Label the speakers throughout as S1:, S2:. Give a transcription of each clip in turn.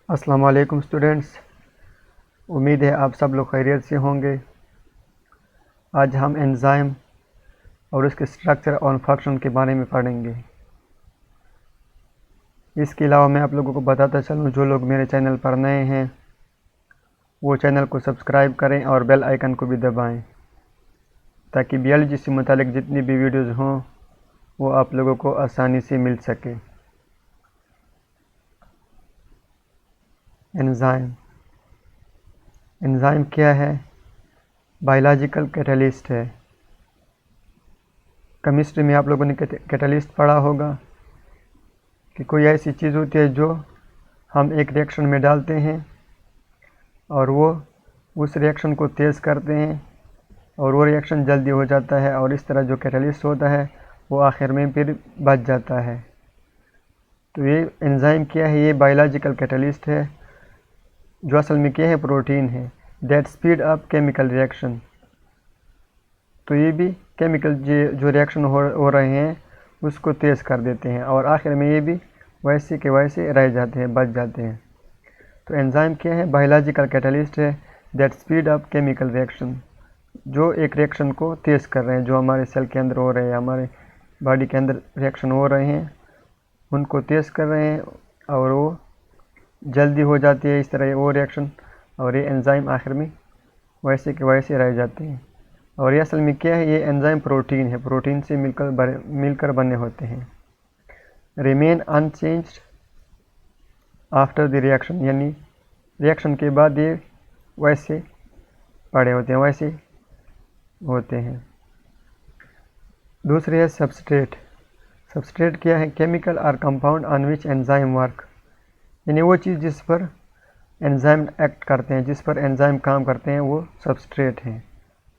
S1: अस्सलाम वालेकुम स्टूडेंट्स। उम्मीद है आप सब लोग खैरियत से होंगे। आज हम एंजाइम और उसके स्ट्रक्चर और फंक्शन के बारे में पढ़ेंगे। इसके अलावा मैं आप लोगों को बताता चलूँ, जो लोग मेरे चैनल पर नए हैं वो चैनल को सब्सक्राइब करें और बेल आइकन को भी दबाएं, ताकि बायोलॉजी से मुतालिक जितनी भी वीडियोज़ हों वो आप लोगों को आसानी से मिल सके। एंजाइम क्या है? बायोलॉजिकल कैटलिस्ट है। केमिस्ट्री में आप लोगों ने कैटलिस्ट पढ़ा होगा कि कोई ऐसी चीज़ होती है जो हम एक रिएक्शन में डालते हैं और वो उस रिएक्शन को तेज़ करते हैं और वो रिएक्शन जल्दी हो जाता है, और इस तरह जो कैटलिस्ट होता है वो आखिर में फिर बच जाता है। तो ये एंजाइम क्या है? ये बायोलॉजिकल कैटलिस्ट है, जो असल में क्या है, प्रोटीन है that speed up chemical reaction. तो ये भी केमिकल जो रिएक्शन हो रहे हैं उसको तेज़ कर देते हैं, और आखिर में ये भी वैसे के वैसे रह जाते हैं, बच जाते हैं। तो एंजाइम क्या है? बायोलॉजिकल कैटलिस्ट है that speed up chemical reaction, जो एक रिएक्शन को तेज़ कर रहे हैं, जो हमारे सेल के अंदर हो रहे हैं, हमारे बॉडी के अंदर रिएक्शन हो रहे हैं, उनको तेज़ कर रहे हैं और वो जल्दी हो जाती है इस तरह वो रिएक्शन, और ये एंजाइम आखिर में वैसे के वैसे रह जाते हैं। और ये असल में क्या है? ये एंजाइम प्रोटीन है, प्रोटीन से मिलकर बने होते हैं। Remain unchanged after the reaction, यानी रिएक्शन के बाद ये वैसे पड़े होते हैं, वैसे होते हैं। दूसरे है सबस्ट्रेट। सबस्ट्रेट क्या है? केमिकल और compound on which enzyme work, यानी वो चीज़ जिस पर एंजाइम एक्ट करते हैं, जिस पर एंजाइम काम करते हैं, वो सबस्ट्रेट हैं,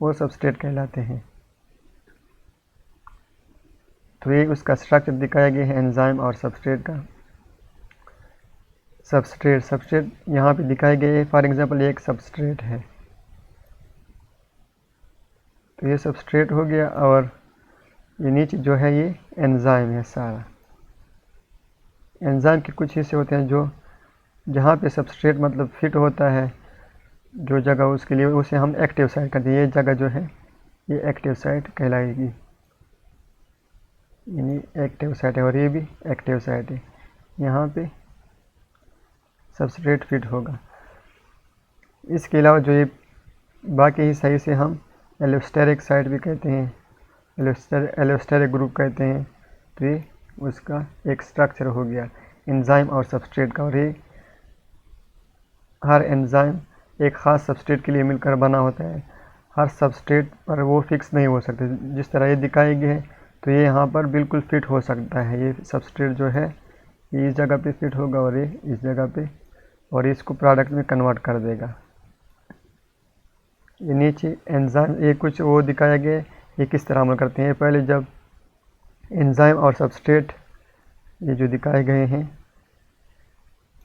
S1: वो सबस्ट्रेट कहलाते हैं। तो ये उसका स्ट्रक्चर दिखाया गया है एंजाइम और सबस्ट्रेट का। सबस्ट्रेट यहाँ पे दिखाए गए हैं। फॉर एग्जांपल ये एक सबस्ट्रेट है, तो ये सबस्ट्रेट हो गया, और ये नीचे जो है ये एंजाइम है सारा। एंजाइम के कुछ हिस्से होते हैं जो जहाँ पे सबस्ट्रेट मतलब फिट होता है, जो जगह उसके लिए, उसे हम एक्टिव साइट कहते हैं। ये जगह जो है ये एक्टिव साइट कहलाएगी, यानी एक्टिव साइट है, और ये भी एक्टिव साइट है। यहाँ पे सबस्ट्रेट फिट होगा। इसके अलावा जो ये बाकी हिस्सा, इसे हम एलोस्टेरिक साइट भी कहते हैं, एलोस्टेरिक ग्रुप कहते हैं। तो ये उसका एक स्ट्रक्चर हो गया एंजाइम और सबस्ट्रेट का। और ये हर एंजाइम एक ख़ास सबस्ट्रेट के लिए मिलकर बना होता है। हर सबस्ट्रेट पर वो फिक्स नहीं हो सकते, जिस तरह ये दिखाए गए हैं। तो ये यहाँ पर बिल्कुल फिट हो सकता है, ये सबस्ट्रेट जो है ये इस जगह पे फिट होगा और ये इस जगह पे, और इसको प्रोडक्ट में कन्वर्ट कर देगा। ये नीचे एंजाइम, ये कुछ वो दिखाया गया ये किस तरह अमल करते हैं। पहले जब एंजाइम और सबस्ट्रेट ये जो दिखाए गए हैं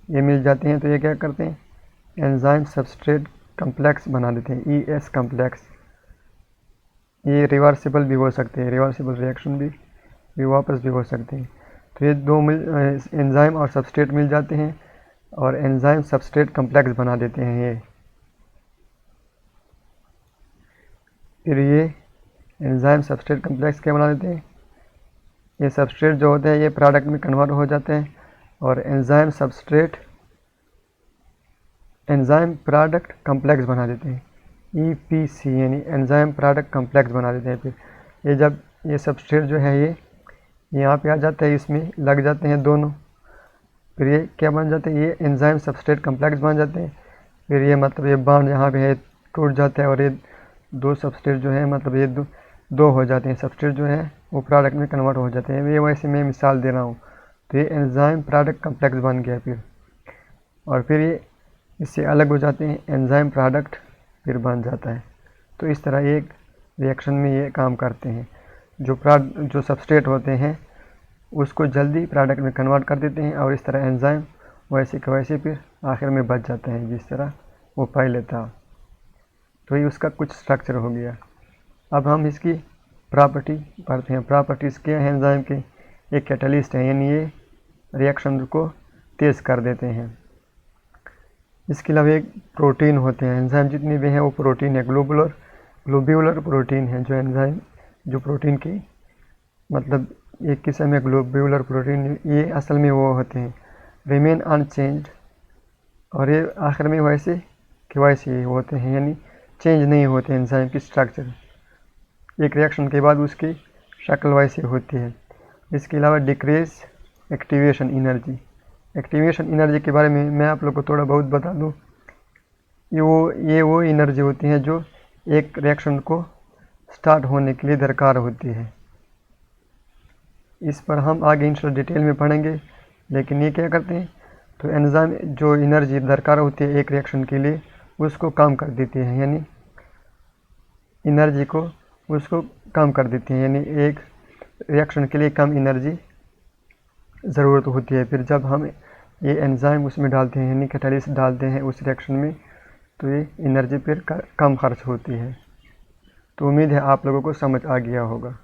S1: ये मिल जाते हैं, तो ये क्या करते हैं? एंजाइम सबस्ट्रेट कम्प्लेक्स बना देते हैं, ES कम्प्लेक्स। ये रिवर्सिबल भी हो सकते हैं, रिवर्सिबल रिएक्शन भी वापस भी हो सकते हैं। तो ये दो एंजाइम और सबस्ट्रेट मिल जाते हैं और एंजाइम सबस्ट्रेट कम्प्लेक्स बना देते हैं ये। फिर ये एंजाइम सबस्ट्रेट कम्प्लेक्स क्या बना देते हैं? ये सबस्ट्रेट जो होते हैं ये प्रोडक्ट में कन्वर्ट हो जाते हैं, और एंजाइम प्रोडक्ट कम्प्लेक्स बना देते हैं, EPC, यानी एंजाइम प्रोडक्ट कम्प्लेक्स बना देते हैं। फिर ये जब ये सबस्ट्रेट जो है ये यहाँ पे आ जाता है, इसमें लग जाते हैं दोनों, फिर ये क्या बन जाते हैं? ये एंजाइम सबस्ट्रेट कम्प्लेक्स बन जाते हैं। फिर ये मतलब ये बॉन्ड यहाँ पे है टूट जाता है, और ये दो सबस्ट्रेट जो है मतलब ये दो हो जाते हैं, सबस्ट्रेट जो है वो प्रोडक्ट में कन्वर्ट हो जाते हैं। ये वैसे मैं मिसाल दे रहा हूँ। तो ये एंजाइम प्रोडक्ट कम्प्लेक्स बन गया फिर, और फिर ये इससे अलग हो जाते हैं, एंजाइम प्रोडक्ट फिर बन जाता है। तो इस तरह एक रिएक्शन में ये काम करते हैं। जो सबस्ट्रेट होते हैं उसको जल्दी प्रोडक्ट में कन्वर्ट कर देते हैं, और इस तरह एंजाइम वैसे के वैसे फिर आखिर में बच जाते हैं जिस तरह वो पहले था। तो ये उसका कुछ स्ट्रक्चर हो गया। अब हम इसकी प्रॉपर्टी पढ़ते हैं। प्रॉपर्टीज़ क्या है एंजाइम के? एक कैटलिस्ट है, यानी ये रिएक्शन को तेज़ कर देते हैं। इसके अलावा एक प्रोटीन होते हैं, एंजाइम जितने भी हैं वो प्रोटीन है, ग्लोब्यूलर प्रोटीन है। जो एंजाइम जो प्रोटीन की मतलब एक किस्म है ग्लोब्यूलर प्रोटीन, ये असल में वो होते हैं रिमेन अनचेंज्ड, और ये आखिर में वैसे कि वैसे ही होते हैं, यानी चेंज नहीं होते एंजाइम की स्ट्रक्चर, एक रिएक्शन के बाद उसकी शक्ल वैसी होती है। इसके अलावा decrease activation energy, activation energy के बारे में मैं आप लोग को थोड़ा बहुत बता दूं। ये वो एनर्जी होती है जो एक रिएक्शन को स्टार्ट होने के लिए दरकार होती है। इस पर हम आगे इंशाल्लाह डिटेल में पढ़ेंगे, लेकिन ये क्या करते हैं, तो एंजाइम जो एनर्जी दरकार होती है एक रिएक्शन के लिए उसको कम कर देती है, यानी एनर्जी को उसको कम कर देती है, यानी एक रिएक्शन के लिए कम एनर्जी ज़रूरत होती है। फिर जब हम ये एंजाइम उसमें डालते हैं, यानी कैटालिस्ट डालते हैं उस रिएक्शन में, तो ये एनर्जी फिर कम खर्च होती है। तो उम्मीद है आप लोगों को समझ आ गया होगा।